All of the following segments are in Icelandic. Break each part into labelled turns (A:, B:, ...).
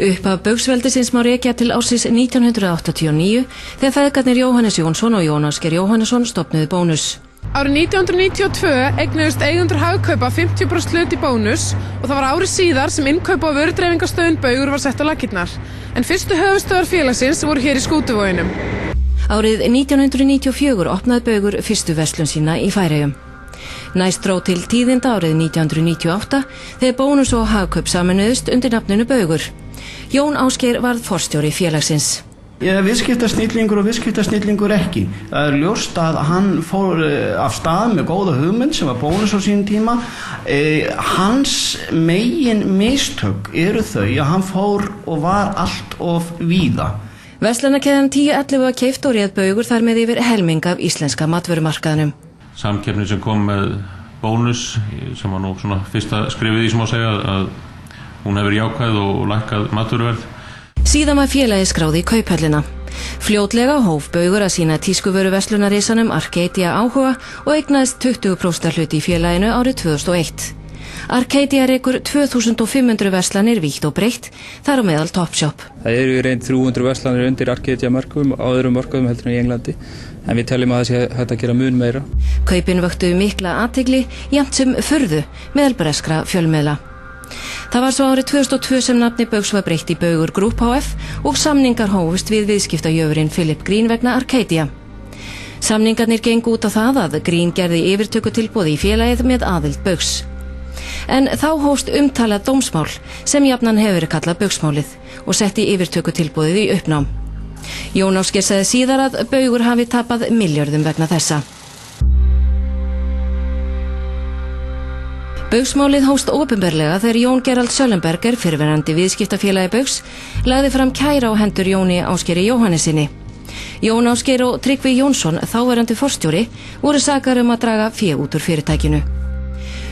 A: Upphaf Baugsveldisins má rekja til ársins 1989 þegar feðgarnir Jóhannes Jónsson og Jón Ásgeir Jóhannesson stofnuðu Bónus.
B: Árið 1992 eignuðust eigendur Hagkaupa 50% hlut í Bónus og það var árið síðar sem innkaupa- og vörudreifingarstöðin Baugur var sett á laggirnar. En fyrstu höfuðstöðvar félagsins voru hér í Skútuvoginum.
A: Árið 1994 opnaði Baugur fyrstu verslun sína í Færeyjum. Næst dró til tíðinda árið 1998 þegar Bónus og Hagkaup sameinuðust undir nafninu Baugur. Jón Ásgeir varð forstjóri félagsins.
C: Ég er viðskiptasnillingur og viðskiptasnillingur ekki. Það ljóst að hann fór af stað með góða hugmynd sem var Bónus á sínum tíma. Hans megin mistök eru þau að hann fór og var allt of víða.
A: Verslanakeðjan 1011 var keypt og réð Baugur þar með yfir helming af íslenska matvörumarkaðnum.
D: Samkeppni sem kom með Bónus, sem var nú svona fyrsta skrifið í sem að segja að hún hefur jákvæð og lækkað matvöruverð.
A: Síðan var félagið skráð í Kauphöllina. Fljótlega hóf Baugur að sína tískuvöruverslunarrisanum Arcadia áhuga og eignaðist 20% hluti í félaginu árið 2001. Arcadia rekur 2500 verslanir vítt og breytt, þar á meðal Topshop.
E: Það eru í reynd 300 verslanir undir Arcadia mörkuðum á öðrum mörkuðum heldur en í Englandi, en við teljum að það sé hægt að gera mun meira.
A: Kaupin vöktu mikla athygli, jafnt sem furðu meðal breskra fjölmiðla. Það var svo árið 2002 sem nafni Baugs var breytt í Baugur Group HF og samningar hófust við viðskiptajöfurinn Philip Green vegna Arcadia. Samningarnir gengu út á það að Green gerði yfirtökutilboði í félagið með aðild Baugs. En þá hófst umtalað dómsmál sem jafnan hefur verið kallað Baugsmálið og setti yfirtökutilboðið í uppnám. Jón Ásgeir sagði síðar að Baugur hafi tapað milljörðum vegna þessa. Baugsmálið hófst opinberlega þegar Jón Gerald Söllenberger, fyrrverandi viðskiptafélagi Baugs, lagði fram kæra á hendur Jóni Ásgeiri Jóhannessyni. Jón Ásgeir og Tryggvi Jónsson, þáverandi forstjóri, voru sakaðir að draga fé út úr fyrirtækinu.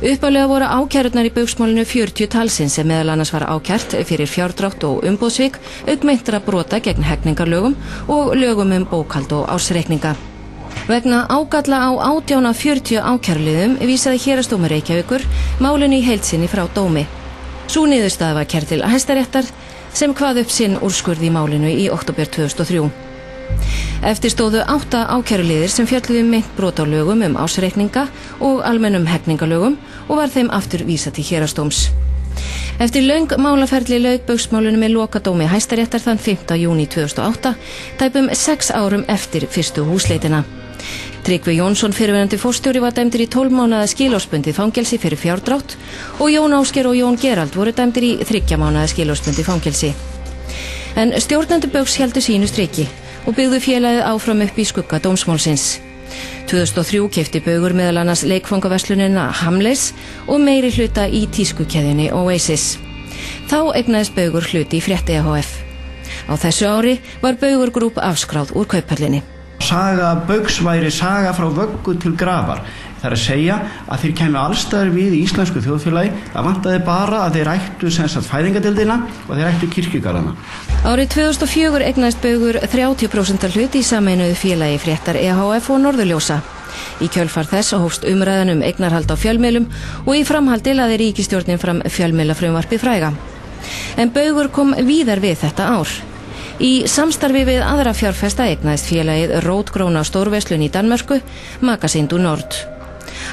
A: Upphaflega voru ákærurnar í Baugsmálinu 40 talsins sem meðal annars var ákært fyrir fjárdrátt og umboðssvik, auk meintra brota gegn hegningarlögum og lögum bókhald og ársreikninga. Vegna ágalla á 18 af 40 ákæruliðum vísaði Héraðsdómur Reykjavíkur málinu í heild sinni frá dómi. Sú niðurstaða var kærð til Hæstaréttar sem kvað upp sinn úrskurð í málinu í október 2003. Eftir stóðu 8 ákæruliðir sem fjölluðu meint brot á lögum ársreikninga og almennum hegningarlögum og var þeim aftur vísað til Héraðsdóms. Eftir löng málaferli lauk Baugsmálinu með lokadómi Hæstaréttar þann 5. júní 2008, tæpum 6 árum eftir fyrstu húsleitina. Tryggvi Jónsson, fyrrverandi forstjóri, var dæmdur í 12 mánaða skilorðsbundið fangelsi fyrir fjárdrátt og Jón Ásgeir og Jón Gerald voru dæmdir í 3 mánaða skilorðsbundið fangelsi. En stjórnendur Baugs héldu sínu striki og byggðu félagið áfram upp í skugga dómsmálsins. 2003 keypti Baugur meðal annars leikfangaverslunina Hamleys og meiri hluta í tískukeðjunni Oasis. Þá eignaðist Baugur hluti í Frétt EHF. Á þessu ári var Baugur Group afskráð úr Kauphöllinni.
C: Saga Baugs væri saga frá vöggu til grafar. Það er að segja að þeir kæmu allstaðar við í íslensku þjóðfélagi. Það vantaði bara að þeir ættu fæðingadeildina og þeir ættu kirkjugarðana.
A: Árið 2004 eignaðist Baugur 30% hluti í sameinuðu félagi Fréttar EHF og Norðurljósa. Í kjölfar þess hófst umræðan eignarhald á fjölmiðlum og í framhaldi lagði ríkisstjórnin fram fjölmiðlafrumvarpið fræga. En Baugur kom víðar við þetta ár. Í samstarfi við aðra fjárfesta eignaðist félagið rótgróna stórverslun í Danmörku, Magasin du Nord.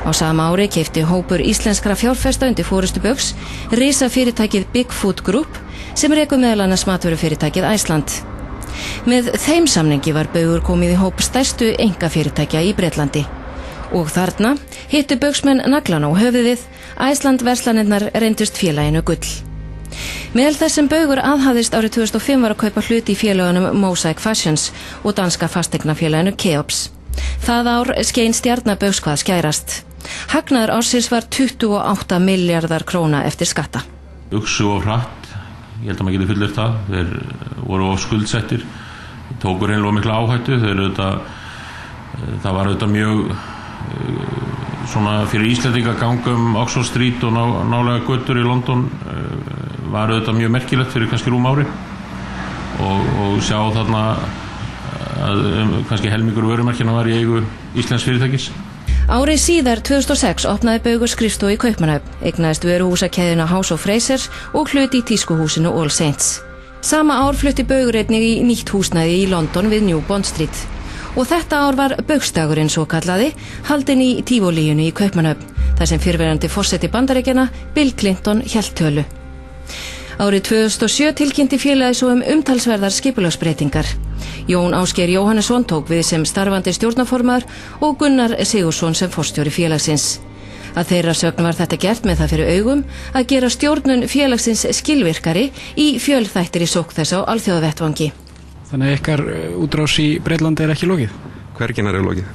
A: Á sama ári keypti hópur íslenskra fjárfesta undir forystu Baugs risafyrirtækið Big Food Group sem rekur meðal annars matvörufyrirtækið Iceland. Með þeim samningi var Baugur komið í hóp stærstu einkafyrirtækja í Bretlandi. Og þarna hittu Baugsmenn naglan á höfuðið, Iceland verslanirnar reyndust félaginu gull. Meðal þess sem Baugur aðhafðist árið 2005 var að kaupa hluti í félagunum Mosaic Fashions og danska fasteignafélaginu Keops. Það ár skein stjarna Baugs hvað skærast. Hagnaður ársins var 28 milljarðar króna eftir skatta.
D: Uxu of hratt, ég held að maður geti fullyrt það. Þeir voru of skuldsettir, tóku reynilega mikla áhættu. Það var auðvitað mjög svona fyrir Íslendinga gangum Oxford Street og nálega götur í London var auðvitað mjög merkilegt fyrir kannski rúm ári og sjá þarna að kannski helmingur vörumerkjanna var í eigu íslensks fyrirtækis.
A: Árið síðar 2006 opnaði Baugur skrifstofu í Kaupmannahöfn, eignaðist vöruhúsakeðjuna House of Fraser og hluti í tískuhúsinu All Saints. Sama ár flutti Baugur einnig í nýtt húsnæði í London við New Bond Street. Og þetta ár var Baugsdagurinn svo kallaði, haldinn í Tívolíinu í Kaupmannahöfn, þar sem fyrrverandi forseti Bandaríkjanna Bill Clinton hélt tölu. Árið 2007 tilkynnti félagið svo umtalsverðar skipulagsbreytingar. Jón Ásgeir Jóhannesson tók við sem starfandi stjórnarformaður og Gunnar Sigurðsson sem forstjóri félagsins. Að þeirra sögn var þetta gert með það fyrir augum að gera stjórnun félagsins skilvirkari í fjölþættri sókn þess á alþjóðavettvangi.
F: Þannig að ykkar útrás í Breitlandi ekki lokið?
G: Hverginar lokið?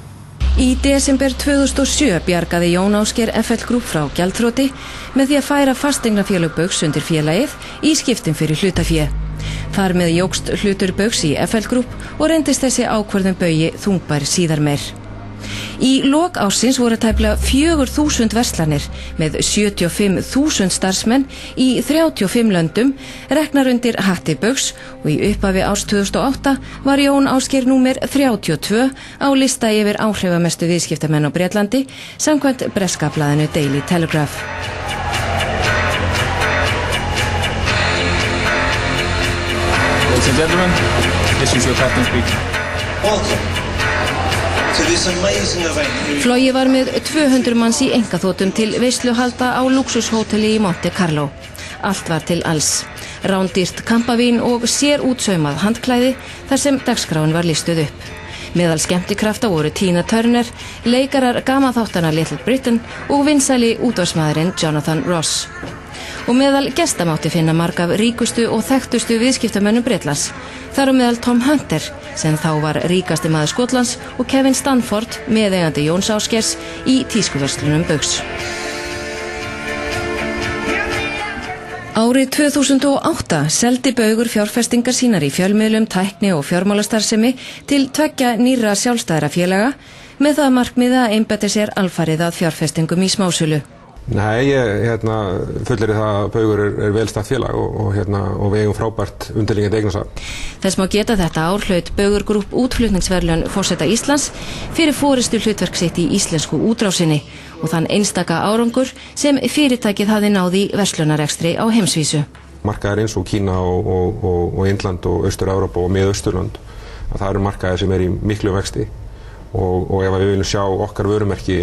A: Í desember 2007 bjargaði Jón Ásgeir FL Group frá gjaldþroti með því að færa fasteignafélög Baugs undir félagið í skiptum fyrir hlutafé. Þar með jókst hlutur Baugs í FL Group og reyndist þessi ákvörðun Baugi þungbær síðar meir. Í lok ársins voru tæplega 4.000 verslanir með 75.000 starfsmenn í 35 löndum reknar undir hatti Baugs og í upphafi árs 2008 var Jón Ásgeir númer 32 á lista yfir áhrifamestu viðskiptamenn á Bretlandi samkvæmt breska blaðinu Daily Telegraph.
E: Ladies and gentlemen, this is your captain speaking.
H: Welcome.
A: Flogið var með 200 manns í einkaþotum til veisluhalda á lúxushóteli í Monte Carlo. Allt var til alls. Rándýrt kampavín og sérútsaumað handklæði þar sem dagskráin var listuð upp. Meðal skemmtikrafta voru Tina Turner, leikarar gamaþáttana Little Britain og vinsæli útvarpsmaðurinn Jonathan Ross. Og meðal gesta mátti finna marga af ríkustu og þekktustu viðskiptamönnum Bretlands. Þar á meðal Tom Hunter, sem þá var ríkasti maður Skotlands, og Kevin Stanford, meðeigandi Jóns Ásgeirs í tískuverslunum Baugs. Árið 2008 seldi Baugur fjárfestingar sínar í fjölmiðlum, tækni og fjármálastarfsemi til 2 nýrra sjálfstæðra félaga með það markmiði að einbeita sér alfarið að fjárfestingum í smásölu.
G: Nei, ég fullir það að Baugur er velstætt félag og við eigum frábært undirliggjandi eignasafn.
A: Þess má geta þetta ár hlaut Baugur Group útflutningsverðlaun forseta Íslands fyrir forystu hlutverk sitt í íslensku útrásinni og þann einstaka árangur sem fyrirtækið hafði náð í verslunarrekstri á heimsvísu.
G: Markaðir eins og Kína og Indland og Austur-Evrópa og Mið-Austurlönd, að það eru markaðir sem er í miklu vexti. Og ef við viljum sjá okkar vörumerki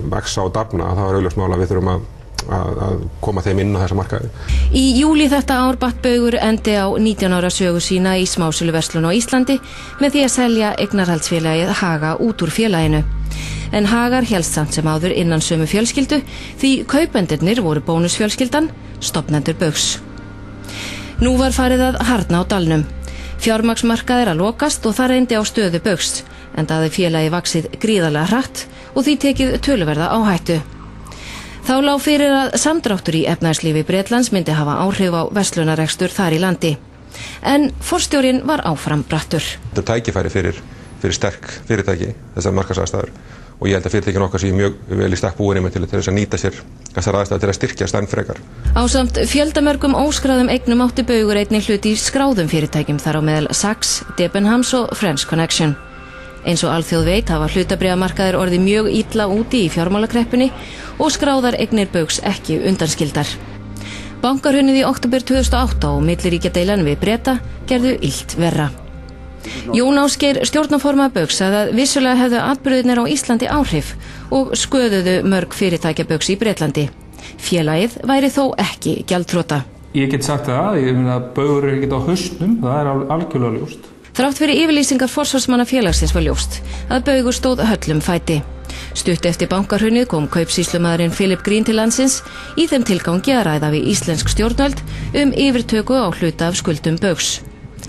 G: vaxa og dafna, þá er augljóst mál að við þurfum að koma þeim inn á þessa markaði.
A: Í júlí þetta ár batt Baugur endi á 19 ára sögu sína í smásöluverslun á Íslandi með því að selja eignarhaldsfélagið Haga út úr félaginu. En Hagar hélst samt sem áður innan sömu fjölskyldu því kaupendurnir voru bónusfjölskyldan, stofnendur Baugs. Nú var farið að harðna á dalnum. Fjármagnsmarkaðir að lokast og það reyndi á stöðu Baugs, en það félagi vaxið gríðarlega hratt og því tekið töluverða áhættu. Þá lá fyrir að samdráttur í efnahagslífi Bretlands myndi hafa áhrif á verslunarrekstur þar í landi. En forstjórinn var áfram brattur.
G: Þetta er tækifæri fyrir sterk fyrirtæki, þessar markaðsaðstæður, og ég held að fyrirtækin okkar sé mjög vel í stakk búin til þess að nýta sér þessar aðstæður til að styrkja stærn frekar.
A: Ásamt fjöldamörgum óskráðum eignum átti Baugur einnig hlut í skráðum fyrirtækjum þar á meðal Saks, Debenhams og French Connection. Eins og alþjóð veit hafa hlutabréfamarkaðir orðið mjög illa úti í fjármálakreppunni og skráðar eignir Baugs ekki undanskildar. Bankahrunið í október 2008 og milliríkjadeilan við Breta gerðu illt verra. Jón Ásgeir stjórnarformaður Baugs sagði að vissulega hefðu atburðirnir á Íslandi áhrif og sköðuðu mörg fyrirtækja Baugs í Bretlandi. Félagið væri þó ekki gjaldþrota.
E: Ég get sagt það, ég meina að Baugur er ekkert á hausnum, það er algjörlega ljóst.
A: Þrátt fyrir yfirlýsingar forsvarsmanna félagsins var ljóst að Baugur stóð höllum fæti. Stutt eftir bankahrunið kom kaupsýslumaðurinn Philip Green til landsins í þeim tilgangi að ræða við íslensk stjórnvöld yfirtöku á hluta af skuldum Baugs.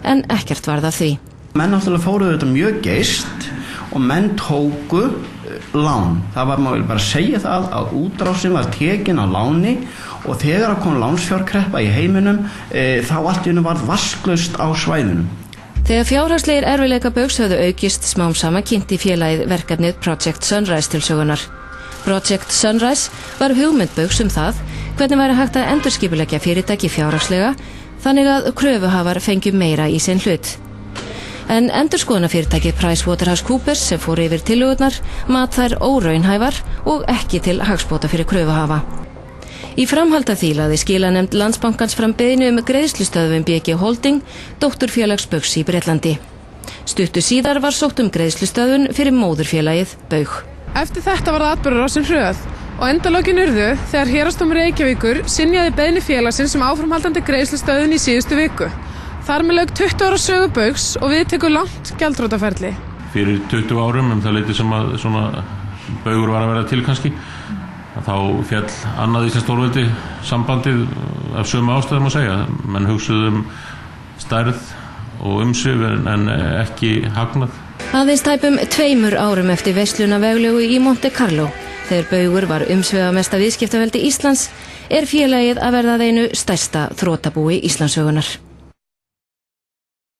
A: En ekkert varð af því.
C: Menn náttúrulega fóruðu þetta mjög geyst og menn tóku lán. Það var, maður vil bara segja það, að útrásin var tekin á láni og þegar kom lánsfjárkreppa í heiminum þá allt í einu varð vasklaust á svæðunum.
A: Þegar fjárhagslegir erfiðleika Baugs höfðu aukist smám saman kynnti félagið verkefnið Project Sunrise til sögunar. Project Sunrise var hugmynd Baugs það hvernig væri hægt að endurskipuleggja fyrirtæki fjárhagslega þannig að kröfuhafar fengju meira í sinn hlut. En endurskoðunarfyrirtækið PricewaterhouseCoopers sem fór yfir tillögurnar mat þær óraunhæfar og ekki til hagsbóta fyrir kröfuhafa. Í framhaldi af því lagði skilanefnd Landsbankans fram beiðni greiðslustöðvun BG Holding, dótturfélags Baugs í Bretlandi. Stuttu síðar var sótt greiðslustöðvun fyrir móðurfélagið Baug.
B: Eftir þetta var atburðarásin hröð og endalokin urðu þegar Héraðsdómur Reykjavíkur synjaði beiðni félagsins áframhaldandi greiðslustöðvun í síðustu viku. Þar með lauk 20 ára sögu Baugs og við tekur langt gjaldþrotaferli.
D: Fyrir 20 árum það leyti sem að svona Baugur var að vera til kannski. Þá fjall annað íslenskt stórveldi sambandið af sömu ástæðum að segja. Menn hugsuðu stærð og umsvif en ekki hagnað.
A: Aðeins tæpum 2 árum eftir veislunaveglegu í Monte Carlo, þegar Baugur var umsvifamesta viðskiptaveldi Íslands, félagið að verða að einu stærsta þrotabúi Íslandssögunnar.